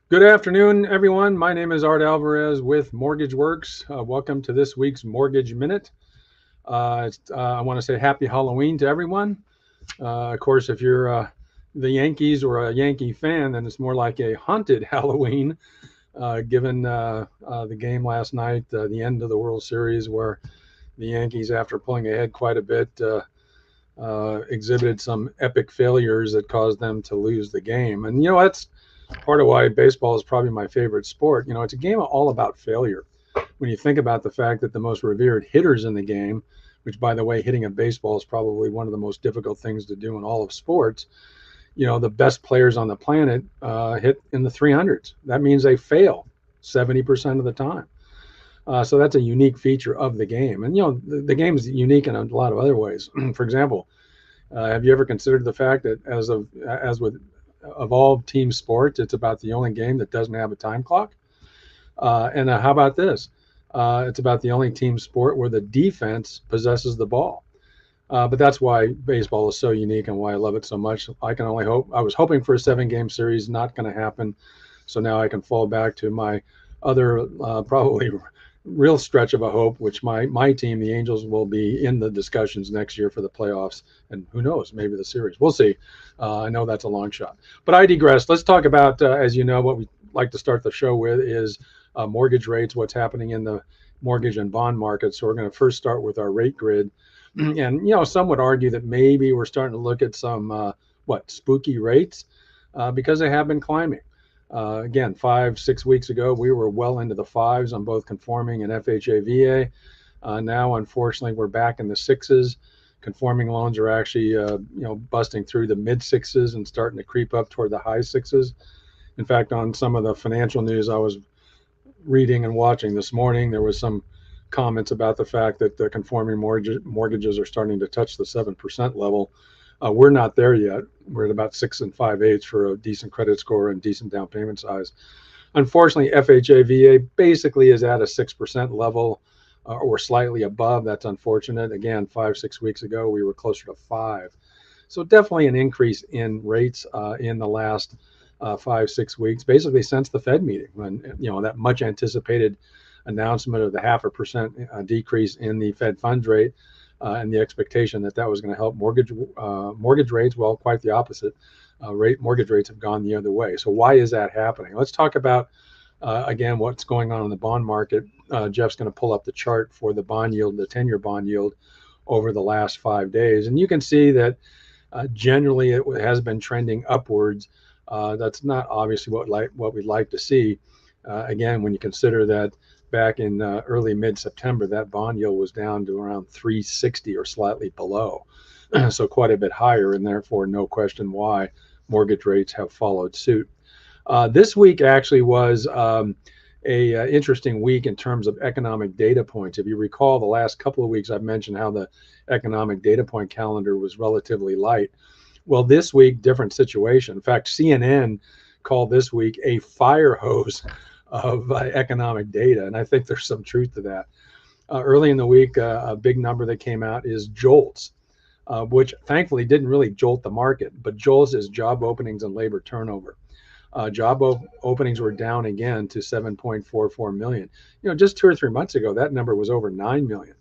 Good afternoon, everyone. My name is Art Alvarez with MortgageWorks. Welcome to this week's Mortgage Minute. I want to say happy Halloween to everyone. Of course, if you're the Yankees or a Yankee fan, then it's more like a haunted Halloween, given the game last night, the end of the World Series, where the Yankees, after pulling ahead quite a bit, exhibited some epic failures that caused them to lose the game. And, that's part of why baseball is probably my favorite sport. It's a game all about failure. When you think about the fact that the most revered hitters in the game, which, by the way, hitting a baseball is probably one of the most difficult things to do in all of sports, the best players on the planet hit in the 300s. That means they fail 70% of the time. So that's a unique feature of the game. And, the game is unique in a lot of other ways. For example, have you ever considered the fact that as with evolved team sports, it's about the only game that doesn't have a time clock? And how about this? It's about the only team sport where the defense possesses the ball. But that's why baseball is so unique and why I love it so much. I can only hope. I was hoping for a 7-game series, not going to happen. So now I can fall back to my other probably real stretch of a hope, which my team, the Angels, will be in the discussions next year for the playoffs, and who knows, maybe the series. We'll see. I know that's a long shot, but I digress. Let's talk about, as you know, what we like to start the show with is mortgage rates, what's happening in the mortgage and bond market. So we're going to first start with our rate grid, and some would argue that maybe we're starting to look at some spooky rates because they have been climbing. Again, 5-6 weeks ago, we were well into the fives on both conforming and FHA VA. Now, unfortunately, we're back in the sixes. Conforming loans are actually, busting through the mid sixes and starting to creep up toward the high sixes. In fact, on some of the financial news I was reading and watching this morning, there was some comments about the fact that the conforming mortgages are starting to touch the 7% level. We're not there yet. We're at about 6 5/8 for a decent credit score and decent down payment size. Unfortunately, FHA VA basically is at a 6% level or slightly above. That's unfortunate. Again, 5-6 weeks ago, we were closer to 5. So definitely an increase in rates in the last 5-6 weeks, basically since the Fed meeting, when that much anticipated announcement of the 0.5% decrease in the Fed funds rate. And the expectation that was going to help mortgage rates. Well, quite the opposite. Mortgage rates have gone the other way. So why is that happening? Let's talk about, again, what's going on in the bond market. Jeff's going to pull up the chart for the bond yield, the 10-year bond yield over the last 5 days. And you can see that generally it has been trending upwards. That's not obviously what we'd like to see. Again, when you consider that back in early mid-September, that bond yield was down to around 360 or slightly below. So quite a bit higher, and therefore no question why mortgage rates have followed suit. This week actually was a interesting week in terms of economic data points. If you recall, the last couple of weeks I've mentioned how the economic data point calendar was relatively light. Well, this week, different situation. In fact, CNN called this week a fire hose of economic data, and I think there's some truth to that. Early in the week, a big number that came out is JOLTS, which thankfully didn't really jolt the market, but JOLTS is job openings and labor turnover. Openings were down again to 7.44 million. Just 2 or 3 months ago, that number was over 9 million.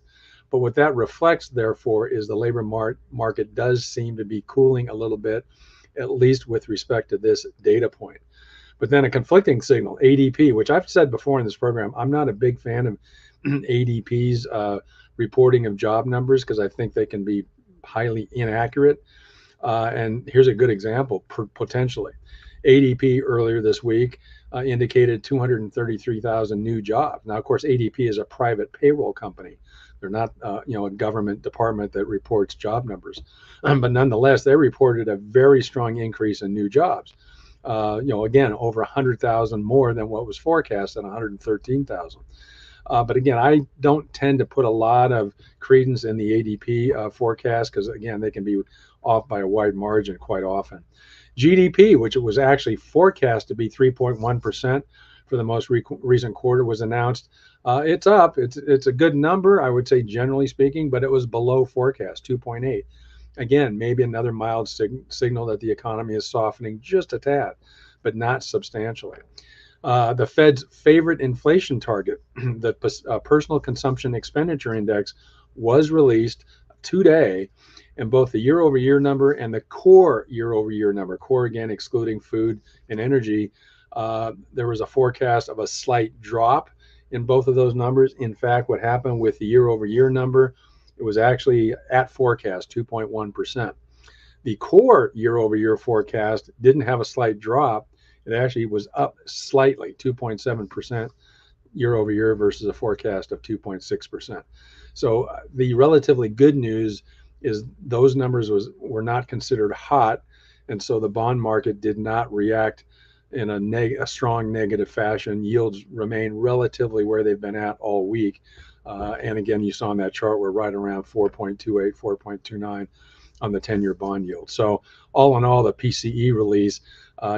But what that reflects, therefore, is the labor market does seem to be cooling a little bit, at least with respect to this data point. But then a conflicting signal, ADP, which I've said before in this program, I'm not a big fan of ADP's reporting of job numbers because I think they can be highly inaccurate. And here's a good example, potentially. ADP earlier this week indicated 233,000 new jobs. Now, of course, ADP is a private payroll company. They're not, a government department that reports job numbers. But nonetheless, they reported a very strong increase in new jobs. Again, over 100,000 more than what was forecast at 113,000. But again, I don't tend to put a lot of credence in the ADP forecast because, again, they can be off by a wide margin quite often. GDP, which it was actually forecast to be 3.1% for the most recent quarter, was announced. It's up. It's a good number, I would say, generally speaking, but it was below forecast, 2.8. Again, maybe another mild signal that the economy is softening just a tad, but not substantially. The Fed's favorite inflation target, the Personal Consumption Expenditure Index, was released today, and both the year-over-year number and the core year-over-year number, core again excluding food and energy, there was a forecast of a slight drop in both of those numbers. In fact, what happened with the year-over-year number, it was actually at forecast, 2.1%. The core year-over-year forecast didn't have a slight drop. It actually was up slightly, 2.7% year over year versus a forecast of 2.6%. So the relatively good news is those numbers were not considered hot, and so the bond market did not react in a strong negative fashion. Yields remain relatively where they've been at all week. And again, you saw in that chart, we're right around 4.28, 4.29 on the 10-year bond yield. So all in all, the PCE release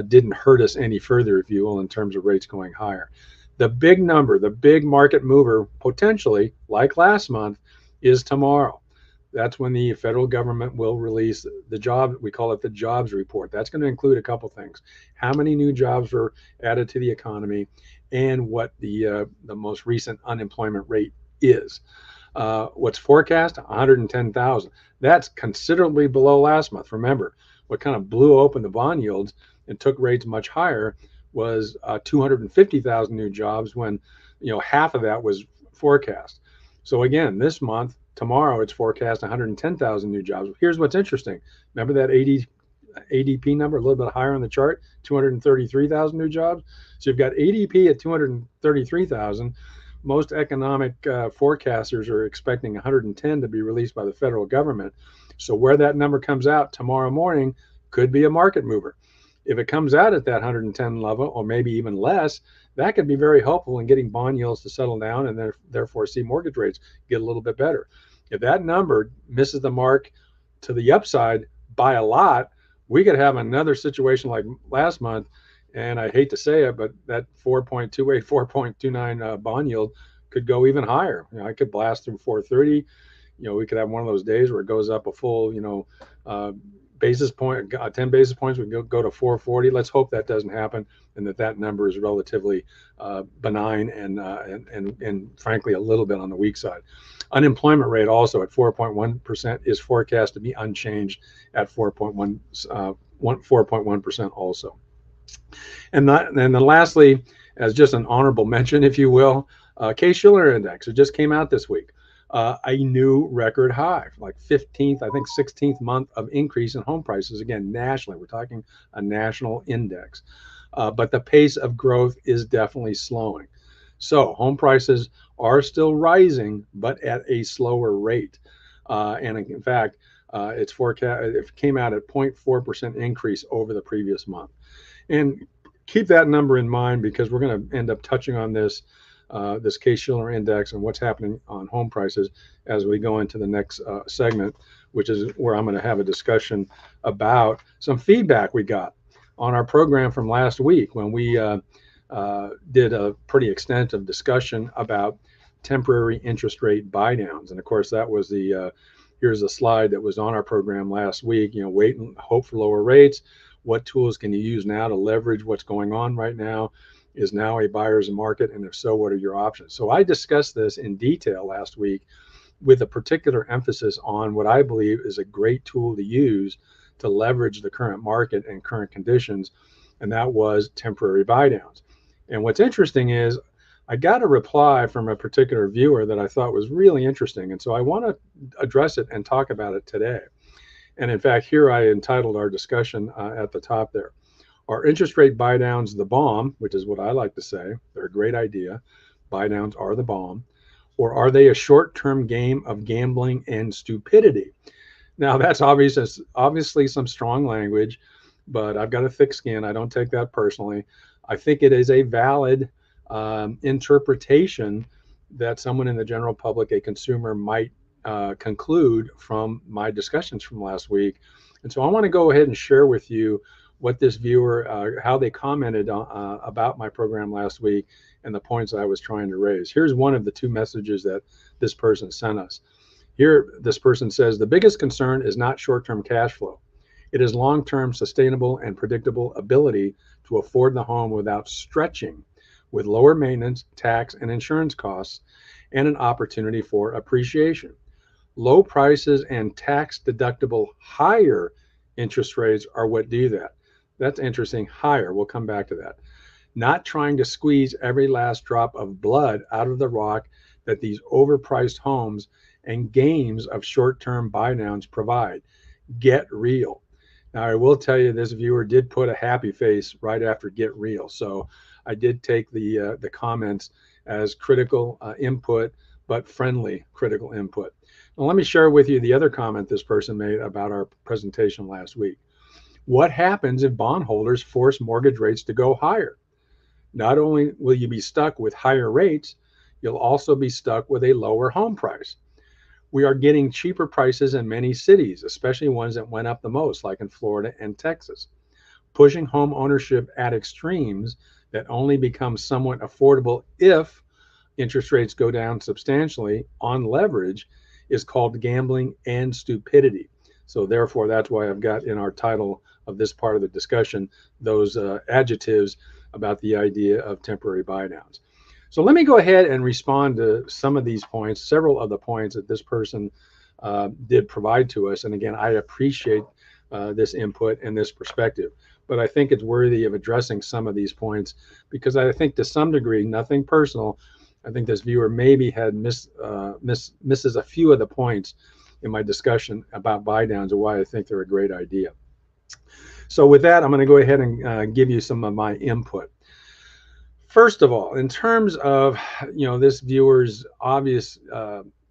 didn't hurt us any further, if you will, in terms of rates going higher. The big number, the big market mover, potentially, like last month, is tomorrow. That's when the federal government will release the job, we call it the jobs report. That's going to include a couple things. How many new jobs were added to the economy, and what the most recent unemployment rate is. What's forecast? 110,000. That's considerably below last month. Remember, what kind of blew open the bond yields and took rates much higher was 250,000 new jobs, when half of that was forecast. So again, this month, tomorrow, it's forecast 110,000 new jobs. Here's what's interesting. Remember that ADP number, a little bit higher on the chart, 233,000 new jobs. So you've got ADP at 233,000. Most economic forecasters are expecting 110 to be released by the federal government. So where that number comes out tomorrow morning could be a market mover. If it comes out at that 110 level, or maybe even less, that could be very helpful in getting bond yields to settle down, and therefore see mortgage rates get a little bit better. If that number misses the mark to the upside by a lot, we could have another situation like last month. And I hate to say it, but that 4.28, 4.29 bond yield could go even higher. I could blast through 430. We could have one of those days where it goes up a full, basis point, 10 basis points. We can go to 440. Let's hope that doesn't happen, and that number is relatively benign and frankly a little bit on the weak side. Unemployment rate also at 4.1% is forecast to be unchanged at 4.1% also. And then lastly, as just an honorable mention, if you will, Case-Shiller Index, it just came out this week. A new record high, like 15th, I think 16th month of increase in home prices. Again, nationally, we're talking a national index. But the pace of growth is definitely slowing. So home prices are still rising, but at a slower rate. And in fact, it came out at 0.4% increase over the previous month. And keep that number in mind, because we're going to end up touching on this Case-Shiller Index and what's happening on home prices as we go into the next segment, which is where I'm going to have a discussion about some feedback we got on our program from last week, when we did a pretty extensive discussion about temporary interest rate buy downs. And of course, that was here's a slide that was on our program last week. Wait and hope for lower rates. What tools can you use now to leverage what's going on right now? Is now a buyer's market? And if so, what are your options? So I discussed this in detail last week, with a particular emphasis on what I believe is a great tool to use to leverage the current market and current conditions, and that was temporary buy downs. And what's interesting is I got a reply from a particular viewer that I thought was really interesting, and so I want to address it and talk about it today. And in fact, here I entitled our discussion at the top there. Are interest rate buy downs the bomb, which is what I like to say? They're a great idea. Buy downs are the bomb. Or are they a short-term game of gambling and stupidity? Now, that's obviously some strong language, but I've got a thick skin. I don't take that personally. I think it is a valid interpretation that someone in the general public, a consumer, might conclude from my discussions from last week. And so I want to go ahead and share with you what this viewer, how they commented about my program last week and the points I was trying to raise. Here's one of the two messages that this person sent us. Here, this person says, the biggest concern is not short-term cash flow. It is long-term sustainable and predictable ability to afford the home without stretching with lower maintenance, tax, and insurance costs, and an opportunity for appreciation. Low prices and tax deductible higher interest rates are what do that. That's interesting. Higher. We'll come back to that. Not trying to squeeze every last drop of blood out of the rock that these overpriced homes and games of short-term buy downs provide. Get real. Now, I will tell you, this viewer did put a happy face right after get real. So I did take the comments as critical input, but friendly critical input. Now, let me share with you the other comment this person made about our presentation last week. What happens if bondholders force mortgage rates to go higher? Not only will you be stuck with higher rates, you'll also be stuck with a lower home price. We are getting cheaper prices in many cities, especially ones that went up the most, like in Florida and Texas. Pushing home ownership at extremes that only become somewhat affordable if interest rates go down substantially on leverage is called gambling and stupidity. So therefore, that's why I've got in our title of this part of the discussion those adjectives about the idea of temporary buy downs. So let me go ahead and respond to some of these points, several of the points that this person did provide to us. And again, I appreciate this input and this perspective, but I think it's worthy of addressing some of these points because I think to some degree, nothing personal, I think this viewer maybe had misses a few of the points in my discussion about buy downs and why I think they're a great idea. So with that, I'm going to go ahead and give you some of my input. First of all, in terms of this viewer's obvious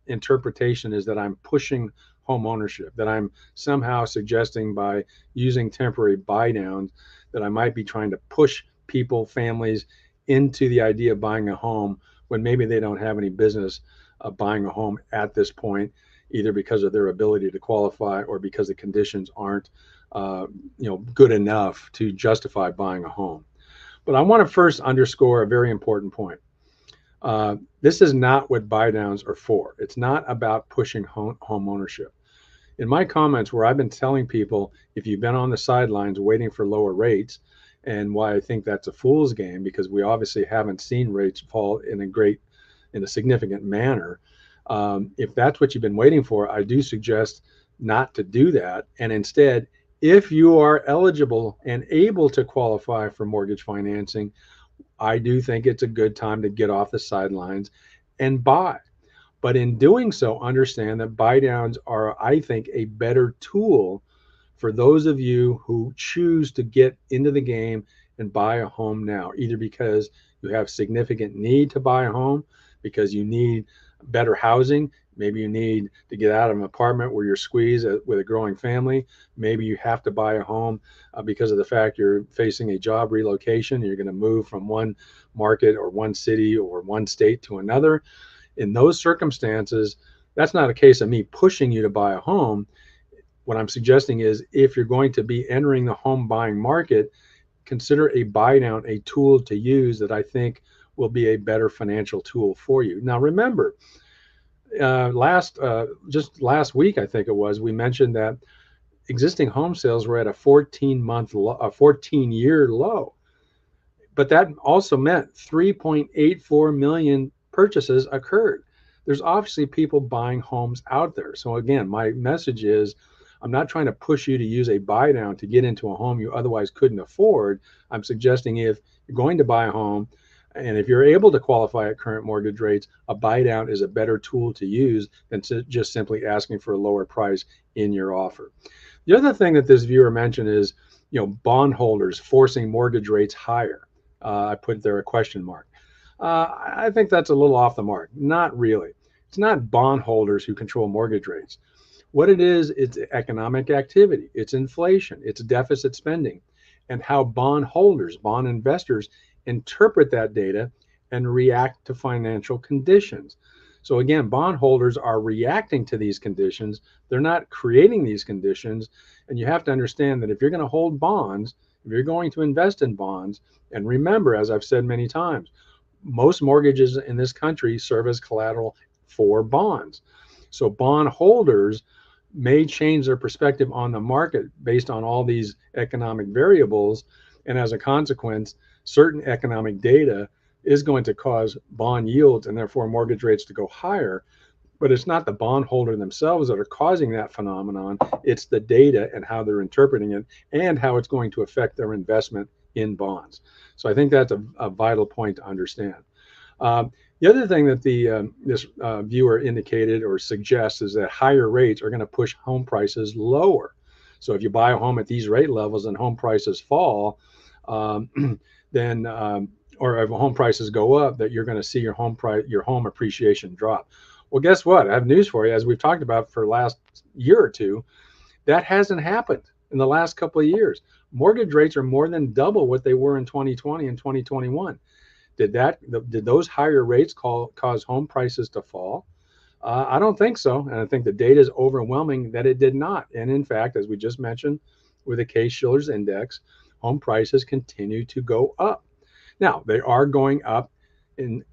interpretation is that I'm pushing home ownership, that I'm somehow suggesting by using temporary buy downs that I might be trying to push people, families into the idea of buying a home when maybe they don't have any business buying a home at this point, either because of their ability to qualify or because the conditions aren't good enough to justify buying a home. But I want to first underscore a very important point. This is not what buy downs are for. It's not about pushing home ownership. In my comments where I've been telling people, if you've been on the sidelines waiting for lower rates, and why I think that's a fool's game, because we obviously haven't seen rates fall in a significant manner. If that's what you've been waiting for, I do suggest not to do that. And instead, if you are eligible and able to qualify for mortgage financing, I do think it's a good time to get off the sidelines and buy. But in doing so, understand that buy downs are, I think, a better tool for those of you who choose to get into the game and buy a home now, either because you have significant need to buy a home, because you need better housing, maybe you need to get out of an apartment where you're squeezed with a growing family, maybe you have to buy a home because of the fact you're facing a job relocation, you're going to move from one market or one city or one state to another. In those circumstances, that's not a case of me pushing you to buy a home. What I'm suggesting is if you're going to be entering the home buying market, consider a buy down a tool to use that I think will be a better financial tool for you. Now, remember, just last week, I think it was, we mentioned that existing home sales were at a 14-year low. But that also meant 3.84 million purchases occurred. There's obviously people buying homes out there. So again, my message is, I'm not trying to push you to use a buy down to get into a home you otherwise couldn't afford. I'm suggesting if you're going to buy a home, and if you're able to qualify at current mortgage rates, a buy down is a better tool to use than just simply asking for a lower price in your offer. The other thing that this viewer mentioned is, bondholders forcing mortgage rates higher. I put there a question mark. I think that's a little off the mark. Not really. It's not bondholders who control mortgage rates. What it is, it's economic activity, it's inflation, it's deficit spending, and how bondholders, bond investors interpret that data and react to financial conditions. So again, bondholders are reacting to these conditions. They're not creating these conditions. And you have to understand that if you're going to hold bonds, if you're going to invest in bonds, and remember, as I've said many times, most mortgages in this country serve as collateral for bonds. So bondholders may change their perspective on the market based on all these economic variables. And as a consequence, certain economic data is going to cause bond yields and therefore mortgage rates to go higher. But it's not the bondholder themselves that are causing that phenomenon. It's the data and how they're interpreting it and how it's going to affect their investment in bonds. So I think that's a vital point to understand. The other thing that this viewer indicated or suggests is that higher rates are going to push home prices lower. So if you buy a home at these rate levels and home prices fall, then or if home prices go up, that you're going to see your home appreciation drop. Well, guess what? I have news for you. As we've talked about for the last year or two, that hasn't happened in the last couple of years. Mortgage rates are more than double what they were in 2020 and 2021. Did those higher rates cause home prices to fall? I don't think so. And I think the data is overwhelming that it did not. And in fact, as we just mentioned with the Case-Shiller's index, home prices continue to go up. Now, they are going up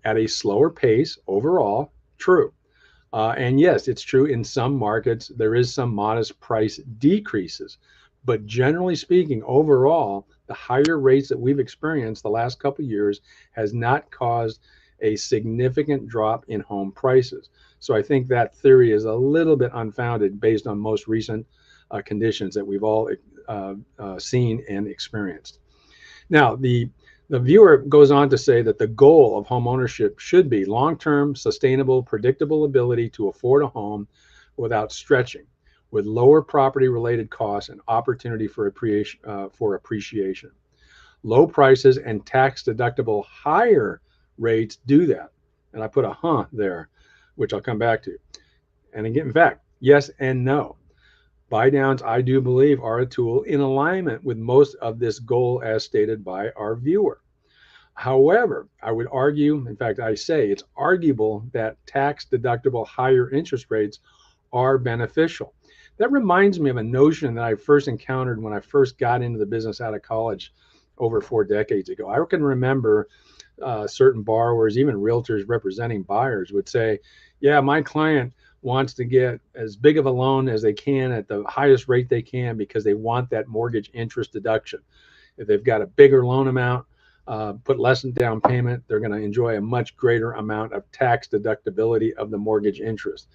at a slower pace overall, true. And yes, it's true in some markets, there is some modest price decreases. But generally speaking, overall, the higher rates that we've experienced the last couple of years has not caused a significant drop in home prices. So I think that theory is a little bit unfounded based on most recent conditions that we've all seen and experienced. Now, the viewer goes on to say that the goal of home ownership should be long-term, sustainable, predictable ability to afford a home without stretching, with lower property-related costs and opportunity for appreciation. Low prices and tax-deductible higher rates do that. And I put a there, which I'll come back to. And again, in fact, yes and no. Buy downs, I do believe, are a tool in alignment with most of this goal as stated by our viewer. However, I would argue, in fact, I say it's arguable that tax-deductible higher interest rates are beneficial. That reminds me of a notion that I first encountered when I first got into the business out of college over 4 decades ago. I can remember certain borrowers, even realtors representing buyers, would say, yeah, my client wants to get as big of a loan as they can at the highest rate they can because they want that mortgage interest deduction. If they've got a bigger loan amount, put less in down payment, they're going to enjoy a much greater amount of tax deductibility of the mortgage interest.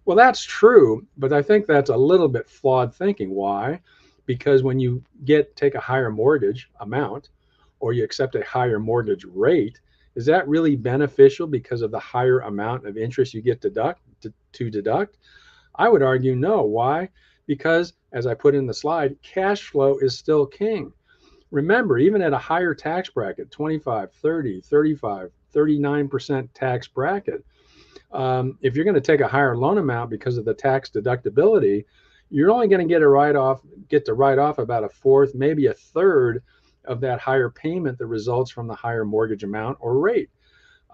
Well, that's true, but I think that's a little bit flawed thinking. Why? Because when you take a higher mortgage amount or you accept a higher mortgage rate, is that really beneficial because of the higher amount of interest you get to deduct? I would argue no. Why? Because, as I put in the slide, cash flow is still king. Remember, even at a higher tax bracket, 25, 30, 35, 39% tax bracket, if you're going to take a higher loan amount because of the tax deductibility, you're only going to get to write off about a fourth, maybe a third of that higher payment that results from the higher mortgage amount or rate.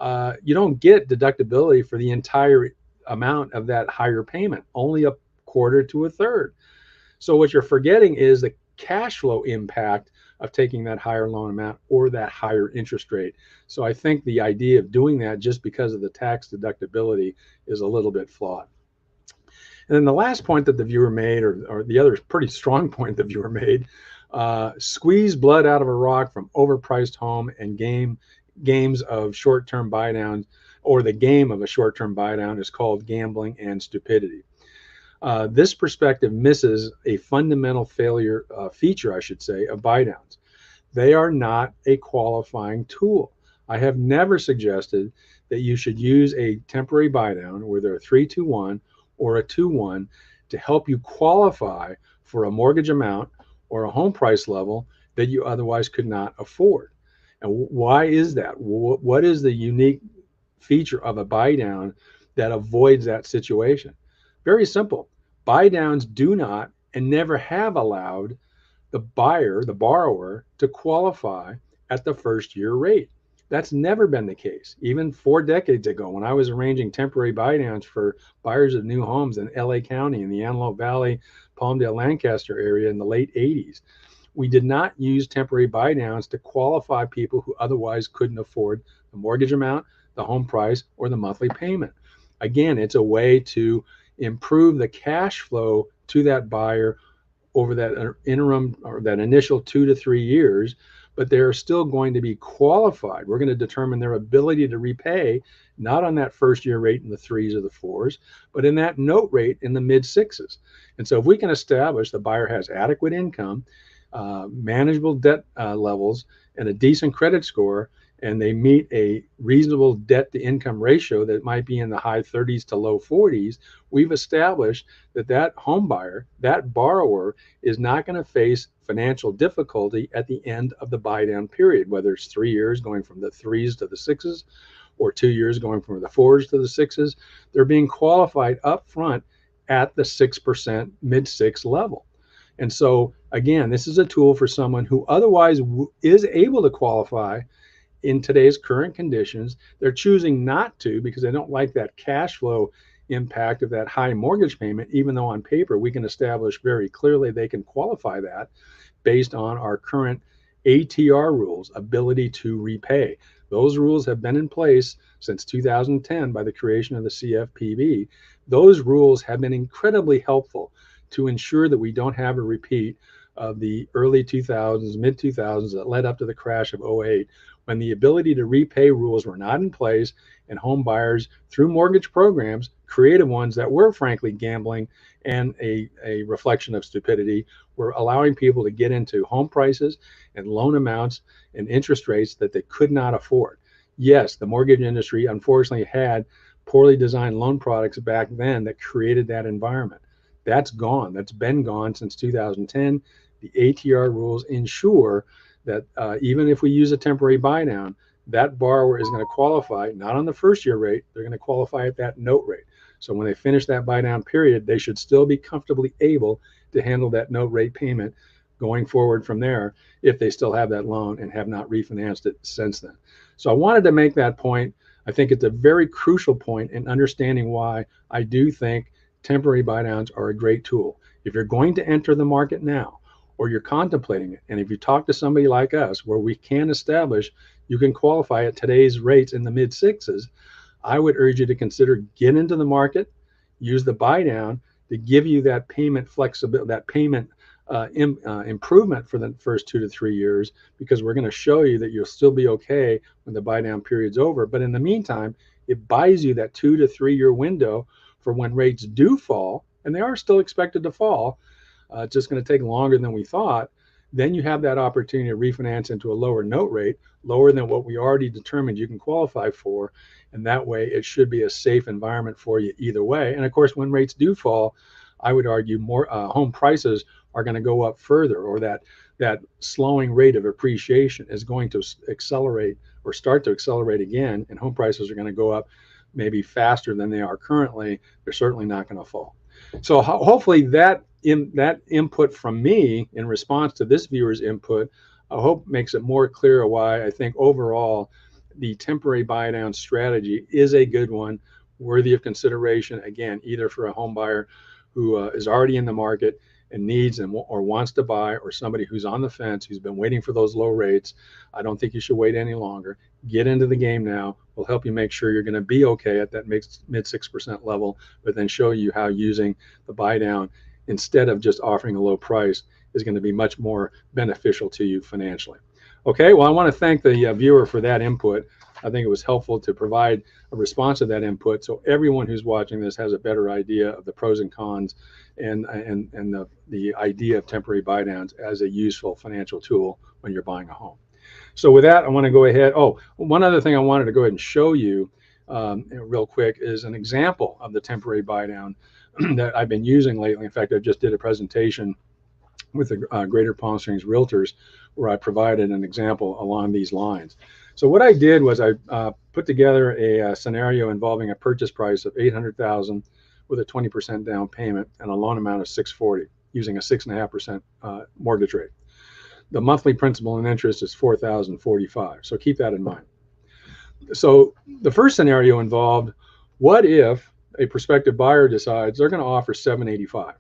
You don't get deductibility for the entire amount of that higher payment, only a quarter to a third. So what you're forgetting is the cash flow impact of taking that higher loan amount or that higher interest rate. So I think the idea of doing that just because of the tax deductibility is a little bit flawed. And then the last point that the viewer made, or the other pretty strong point the viewer made, squeeze blood out of a rock from overpriced home and games of short-term buy downs, or the game of a short-term buy down is called gambling and stupidity. This perspective misses a fundamental feature, I should say, of buy downs. They are not a qualifying tool. I have never suggested that you should use a temporary buy down, whether a 3-2-1 or a 2-1, to help you qualify for a mortgage amount or a home price level that you otherwise could not afford. And why is that? What is the unique feature of a buy down that avoids that situation? Very simple. Buy downs do not and never have allowed the borrower, to qualify at the first year rate. That's never been the case. Even 4 decades ago, when I was arranging temporary buy downs for buyers of new homes in LA County, in the Antelope Valley, Palmdale, Lancaster area in the late 80s, we did not use temporary buy downs to qualify people who otherwise couldn't afford the mortgage amount, the home price, or the monthly payment. Again, it's a way to improve the cash flow to that buyer over that interim or that initial 2 to 3 years, but they're still going to be qualified. We're going to determine their ability to repay, not on that first year rate in the 3s or the 4s, but in that note rate in the mid 6s. And so if we can establish the buyer has adequate income, manageable debt levels, and a decent credit score, and they meet a reasonable debt to income ratio that might be in the high 30s to low 40s, we've established that that home buyer, that borrower, is not going to face financial difficulty at the end of the buy down period, whether it's 3 years going from the 3s to the 6s or 2 years going from the 4s to the 6s. They're being qualified up front at the 6% mid 6 level. And so again, this is a tool for someone who otherwise is able to qualify in today's current conditions. They're choosing not to because they don't like that cash flow impact of that high mortgage payment, even though on paper we can establish very clearly they can qualify that based on our current ATR rules, ability to repay. Those rules have been in place since 2010 by the creation of the CFPB. Those rules have been incredibly helpful to ensure that we don't have a repeat of the early 2000s, mid 2000s that led up to the crash of 08, when the ability to repay rules were not in place, and home buyers, through mortgage programs, creative ones that were frankly gambling and a reflection of stupidity, were allowing people to get into home prices and loan amounts and interest rates that they could not afford. Yes, the mortgage industry unfortunately had poorly designed loan products back then that created that environment. That's gone. That's been gone since 2010. The ATR rules ensure that even if we use a temporary buy down, that borrower is going to qualify not on the first year rate, they're going to qualify at that note rate. So when they finish that buy down period, they should still be comfortably able to handle that note rate payment going forward from there if they still have that loan and have not refinanced it since then. So I wanted to make that point. I think it's a very crucial point in understanding why I do think temporary buy downs are a great tool. If you're going to enter the market now, or you're contemplating it, and if you talk to somebody like us where we can establish you can qualify at today's rates in the mid 6s, I would urge you to consider get into the market, use the buy down to give you that payment flexibility, that payment improvement for the first 2 to 3 years, because we're going to show you that you'll still be okay when the buy down period's over. But in the meantime, it buys you that 2 to 3 year window for when rates do fall, and they are still expected to fall. It's just going to take longer than we thought. Then you have that opportunity to refinance into a lower note rate, lower than what we already determined you can qualify for. And that way it should be a safe environment for you either way. And of course, when rates do fall, I would argue more home prices are going to go up further, or that slowing rate of appreciation is going to accelerate or start to accelerate again. And home prices are going to go up maybe faster than they are currently. They're certainly not going to fall. So hopefully that input from me in response to this viewer's input, I hope makes it more clear why I think overall the temporary buy down strategy is a good one, worthy of consideration, again, either for a home buyer who is already in the market and needs or wants to buy, or somebody who's on the fence, who's been waiting for those low rates. I don't think you should wait any longer. Get into the game now. We'll help you make sure you're going to be okay at that mid 6% level, but then show you how using the buy down instead of just offering a low price is going to be much more beneficial to you financially. Okay, well, I want to thank the viewer for that input. I think it was helpful to provide a response to that input, so everyone who's watching this has a better idea of the pros and cons and the idea of temporary buy downs as a useful financial tool when you're buying a home. So with that, I want to go ahead. Oh, one other thing I wanted to go ahead and show you real quick is an example of the temporary buy down that I've been using lately. In fact, I just did a presentation with the Greater Palm Springs Realtors where I provided an example along these lines. So what I did was I put together a scenario involving a purchase price of $800,000 with a 20% down payment and a loan amount of $640,000 using a 6.5% mortgage rate. The monthly principal and interest is $4,045. So keep that in mind. So the first scenario involved, what if a prospective buyer decides they're going to offer $785,000?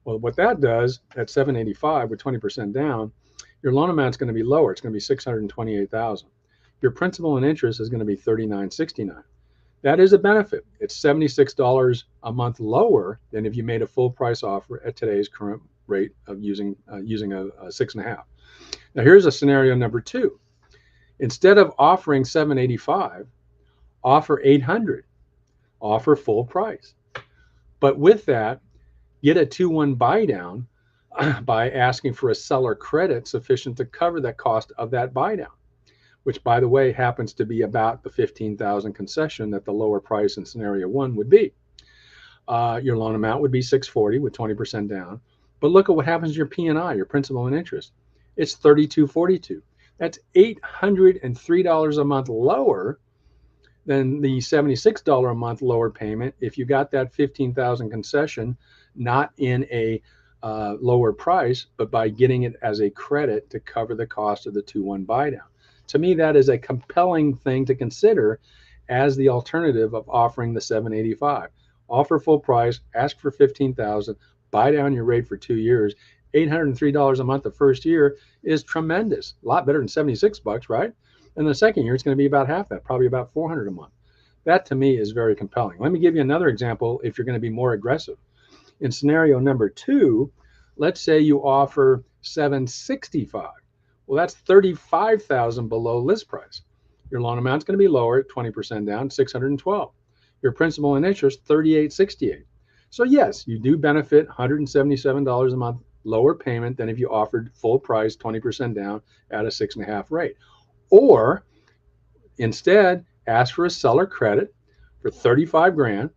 Well, what that does at $785,000 with 20% down, your loan amount is going to be lower. It's going to be $628,000. Your principal and interest is going to be $39.69. That is a benefit. It's $76 a month lower than if you made a full price offer at today's current rate of using a 6.5. Now here's a scenario number 2. Instead of offering $785, offer $800, offer full price. But with that, get a 2-1 buy down by asking for a seller credit sufficient to cover the cost of that buy down, which, by the way, happens to be about the $15,000 concession that the lower price in scenario 1 would be. Your loan amount would be $640 with 20% down. But look at what happens to your P&I, your principal and interest. It's $32.42. That's $803 a month lower than the $76 a month lower payment if you got that $15,000 concession, not in a lower price, but by getting it as a credit to cover the cost of the 2-1 buy down. To me, that is a compelling thing to consider as the alternative of offering the $785. Offer full price, ask for $15,000, buy down your rate for 2 years. $803 a month the first year is tremendous. A lot better than $76, right? And the second year, it's going to be about half that, probably about $400 a month. That to me is very compelling. Let me give you another example if you're going to be more aggressive. In scenario number 2, let's say you offer $765. Well, that's $35,000 below list price. Your loan amount's going to be lower at 20% down, $612. Your principal and interest, $38.68. So yes, you do benefit $177 a month lower payment than if you offered full price 20% down at a 6.5 rate. Or instead, ask for a seller credit for $35,000,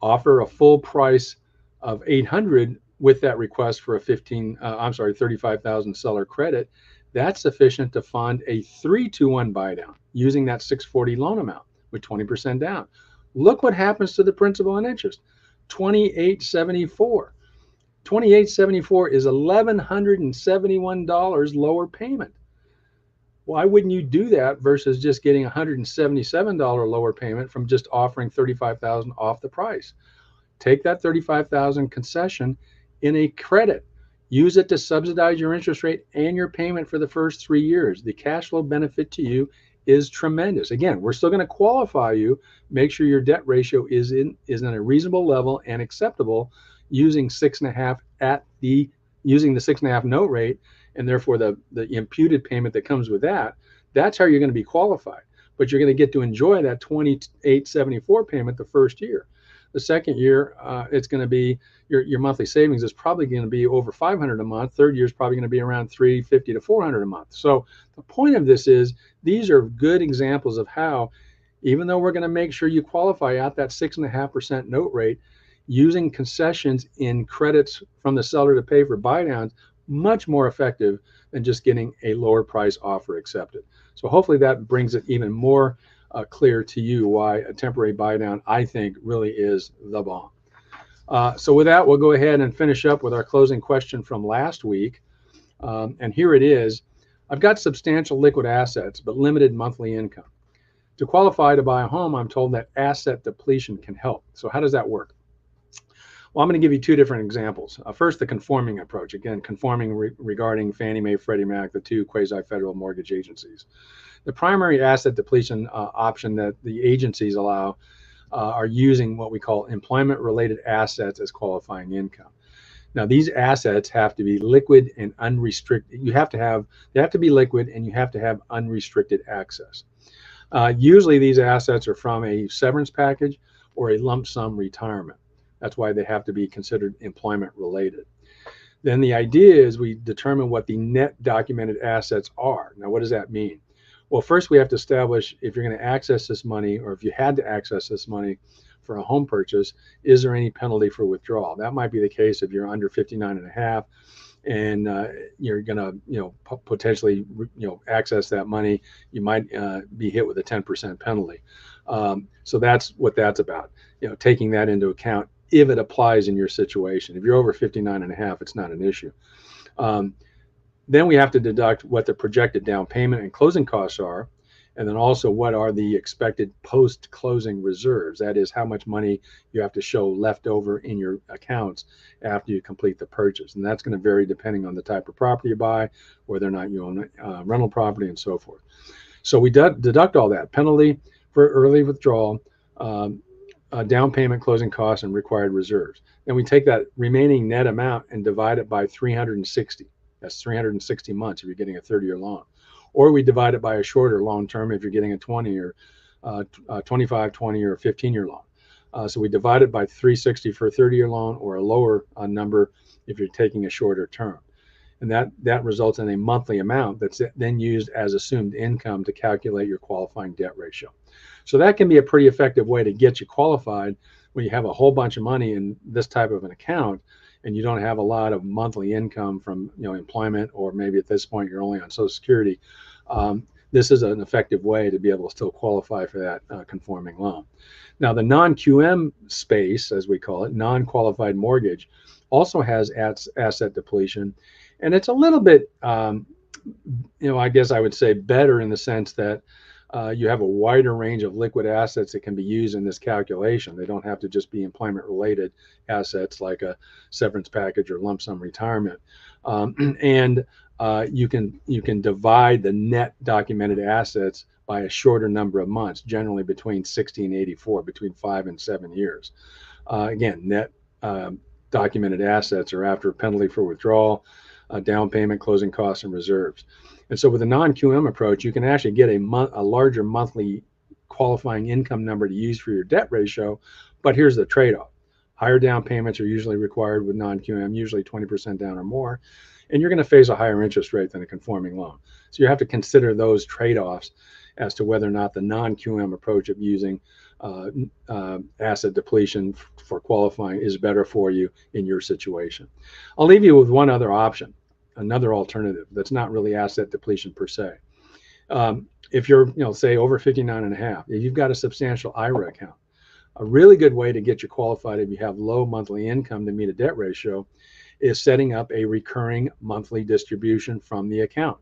offer a full price of $800 with that request for a $35,000 seller credit. That's sufficient to fund a 3-2-1 buy down using that $640 loan amount with 20% down. Look what happens to the principal and interest. $28.74. $28.74 is $1,171 lower payment. Why wouldn't you do that versus just getting $177 lower payment from just offering $35,000 off the price? Take that $35,000 concession in a credit. Use it to subsidize your interest rate and your payment for the first 3 years. The cash flow benefit to you is tremendous. Again, we're still going to qualify you. Make sure your debt ratio is in a reasonable level and acceptable using 6.5 using the 6.5 note rate, and therefore the imputed payment that comes with that. That's how you're going to be qualified. But you're going to get to enjoy that $28.74 payment the first year. The second year, it's going to be your monthly savings is probably going to be over $500 a month. Third year is probably going to be around $350 to $400 a month. So the point of this is these are good examples of how, even though we're going to make sure you qualify at that 6.5% note rate, using concessions in credits from the seller to pay for buy downs, much more effective than just getting a lower price offer accepted. So hopefully that brings it even more clear to you why a temporary buy down, I think, really is the bomb. So with that, we'll go ahead and finish up with our closing question from last week. And here it is. I've got substantial liquid assets, but limited monthly income. To qualify to buy a home, I'm told that asset depletion can help. So how does that work? Well, I'm going to give you 2 different examples. First, the conforming approach. Again, conforming regarding Fannie Mae, Freddie Mac, the 2 quasi-federal mortgage agencies. The primary asset depletion option that the agencies allow are using what we call employment-related assets as qualifying income. Now, these assets have to be liquid and unrestricted. They have to be liquid, and you have to have unrestricted access. Usually, these assets are from a severance package or a lump sum retirement. That's why they have to be considered employment related. Then the idea is we determine what the net documented assets are. Now, what does that mean? Well, first we have to establish if you're going to access this money, or if you had to access this money for a home purchase, is there any penalty for withdrawal? That might be the case if you're under 59.5 and you're going to, potentially, access that money. You might be hit with a 10% penalty. So that's what that's about. Taking that into account if it applies in your situation. If you're over 59.5, it's not an issue. Then we have to deduct what the projected down payment and closing costs are, and then also what are the expected post-closing reserves. That is how much money you have to show left over in your accounts after you complete the purchase. And that's going to vary depending on the type of property you buy, whether or not you own rental property, and so forth. So we deduct all that: penalty for early withdrawal, down payment, closing costs, and required reserves. Then we take that remaining net amount and divide it by 360. That's 360 months if you're getting a 30-year loan. Or we divide it by a shorter long term if you're getting a 20 or 25, 20 or 15-year loan. So we divide it by 360 for a 30-year loan, or a lower number if you're taking a shorter term. And that results in a monthly amount that's then used as assumed income to calculate your qualifying debt ratio. So that can be a pretty effective way to get you qualified when you have a whole bunch of money in this type of an account and you don't have a lot of monthly income from employment, or maybe at this point you're only on Social Security. This is an effective way to be able to still qualify for that conforming loan. Now, the non-QM space, as we call it, non-qualified mortgage, also has asset depletion. And it's a little bit, I guess I would say better in the sense that you have a wider range of liquid assets that can be used in this calculation. They don't have to just be employment-related assets like a severance package or lump sum retirement. And you can divide the net documented assets by a shorter number of months, generally between 60 and 84, between 5 and 7 years. Again, net documented assets are after penalty for withdrawal, down payment, closing costs, and reserves. And so with a non-QM approach, you can actually get a larger monthly qualifying income number to use for your debt ratio. But here's the trade-off. Higher down payments are usually required with non-QM, usually 20% down or more. And you're going to face a higher interest rate than a conforming loan. So you have to consider those trade-offs as to whether or not the non-QM approach of using asset depletion for qualifying is better for you in your situation. I'll leave you with one other option, another alternative that's not really asset depletion per se. If you're, say over 59 and a half, if you've got a substantial IRA account, a really good way to get you qualified if you have low monthly income to meet a debt ratio is setting up a recurring monthly distribution from the account.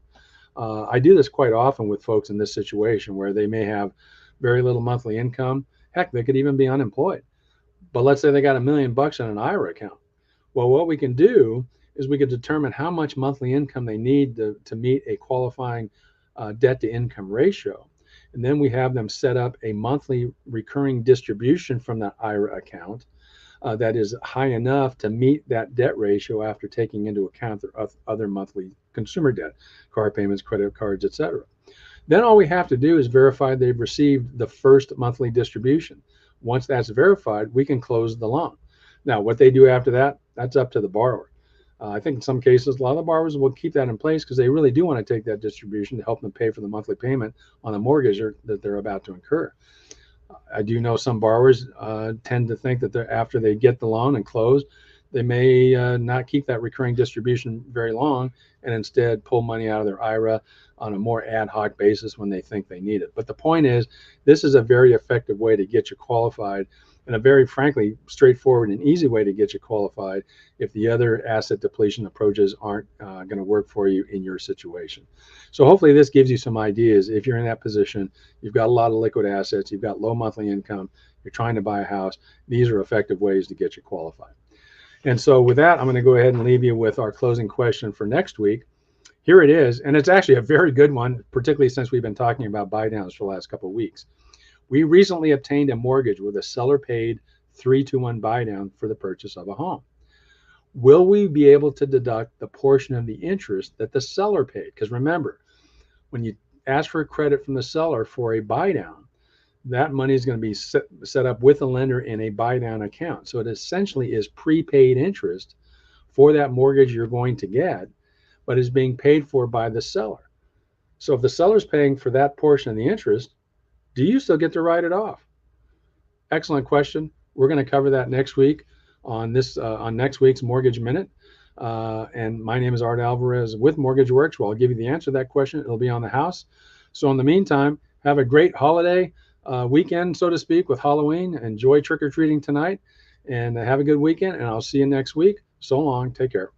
I do this quite often with folks in this situation where they may have very little monthly income. Heck, they could even be unemployed. But let's say they got $1 million in an IRA account. Well, what we can do is we can determine how much monthly income they need to meet a qualifying debt to income ratio. And then we have them set up a monthly recurring distribution from that IRA account that is high enough to meet that debt ratio after taking into account their other monthly consumer debt, car payments, credit cards, etc. Then all we have to do is verify they've received the first monthly distribution. Once that's verified, we can close the loan. Now, what they do after that, that's up to the borrower. I think in some cases, a lot of the borrowers will keep that in place because they really do want to take that distribution to help them pay for the monthly payment on the mortgage that they're about to incur. I do know some borrowers tend to think that after they get the loan and close, they may not keep that recurring distribution very long and instead pull money out of their IRA on a more ad hoc basis when they think they need it. But the point is, this is a very effective way to get you qualified, and a very, frankly, straightforward and easy way to get you qualified if the other asset depletion approaches aren't going to work for you in your situation. So hopefully this gives you some ideas. If you're in that position, you've got a lot of liquid assets, you've got low monthly income, you're trying to buy a house, these are effective ways to get you qualified. And so with that, I'm going to go ahead and leave you with our closing question for next week. Here it is, and it's actually a very good one, particularly since we've been talking about buy downs for the last couple of weeks. We recently obtained a mortgage with a seller paid 3-to-1 buy down for the purchase of a home. Will we be able to deduct the portion of the interest that the seller paid? Because remember, when you ask for a credit from the seller for a buy down, that money is going to be set up with the lender in a buy down account. So it essentially is prepaid interest for that mortgage you're going to get, but is being paid for by the seller. So if the seller's paying for that portion of the interest, do you still get to write it off? Excellent question. We're going to cover that next week on next week's Mortgage Minute. And my name is Art Alvarez with MortgageWorks. Well, I'll give you the answer to that question. It'll be on the house. So in the meantime, have a great holiday weekend, so to speak, with Halloween. Enjoy trick-or-treating tonight, and have a good weekend. And I'll see you next week. So long. Take care.